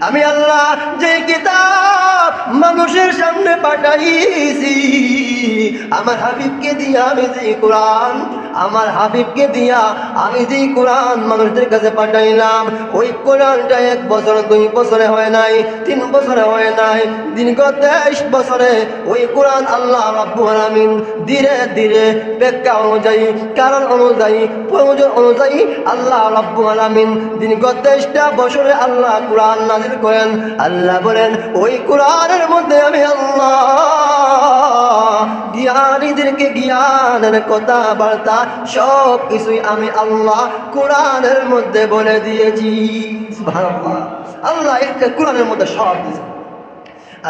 আমি আল্লাহ যে কিতাব মানুষের সামনে পাঠাইছি, আমার হাবিবকে দিয়া আমি যে কোরআন, আমার হাবিবকে দিয়া আমি যে কোরআন মানুষদের কাছে পাঠাইলাম, ওই কোরআনটা 1 বছর 2 বছরে হয় নাই, 3 বছরে হয় নাই, দীর্ঘ 23 বছরে ওই কোরআন আল্লাহ রাব্বুল আলামিন ধীরে ধীরে ব্যাখ্যা অনুযায়ী, কারণ অনুযায়ী, প্রয়োজন অনুযায়ী আল্লাহ রাব্বুল আলামিন দীর্ঘ 23টা বছরে আল্লাহ কোরআন নাযিল করেন। আল্লাহ বলেন ওই কোরআনের মধ্যে আমি আল্লাহ জ্ঞানীদেরকে জ্ঞানের কথাবার্তা সব কিছুই আমি আল্লাহ কোরআনের মধ্যে বলে দিয়েছি। সুবহানাল্লাহ, আল্লাহ একটা কোরআনের মধ্যে সব দিয়েছে।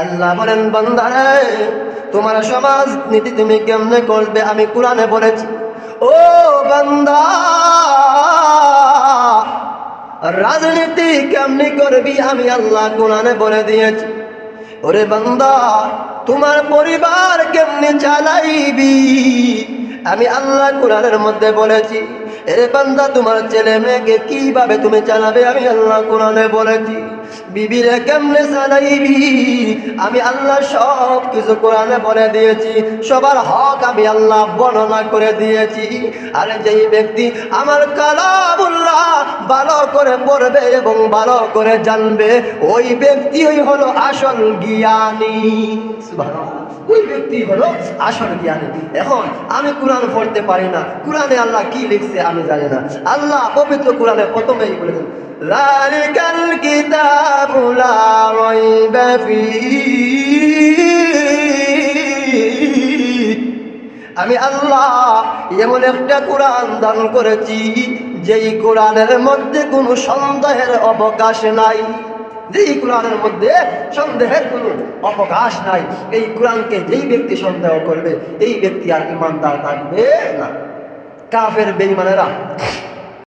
আল্লাহ বলেন বান্দারে, তোমার সমাজ নীতি তুমি কেমনে করবে আমি কোরআনে বলেছি। ও বান্দা, রাজনীতি কেমনি করবি আমি আল্লাহ কোরআনে বলে দিয়েছি। ওরে বান্দা, তোমার পরিবার কেমনি চালাইবি আমি আল্লাহ কোরআনের মধ্যে বলেছি। এরে বান্দা, তোমার ছেলে মেয়েকে কিভাবে তুমি চালাবে আমি আল্লাহ কোরআনে বলেছি। বিবিরে কেমনে চালাইবি আমি আল্লাহ সব কিছু কোরআনে বলে দিয়েছি। সবার হক আমি আল্লাহ বর্ণনা করে দিয়েছি। আর যেই ব্যক্তি আমার কালামুল্লাহ ভালো করে পড়বে এবং ভালো করে জানবে, ওই ব্যক্তি হলো আসল জ্ঞানী। সুবহানাল্লাহ, ওই ব্যক্তি হলো আসল জ্ঞানী। এখন আমি কোরআন পড়তে পারি না, কোরআনে আল্লাহ কি লিখছে আমি জানি না। আল্লাহ পবিত্র কোরআনে প্রথমেই বলেছেন যালিকাল কিতাবু লা রাইবা ফীহি। আমি আল্লাহ এমন একটা কোরআন দান করেছি যেই কোরআনের মধ্যে কোনো সন্দেহের অবকাশ নাই। যেই কোরআনের মধ্যে সন্দেহের কোনো অবকাশ নাই। এই কোরআনকে যেই ব্যক্তি সন্দেহ করবে এই ব্যক্তি আর ঈমানদার থাকবে না। কাফের বেঈমানেরা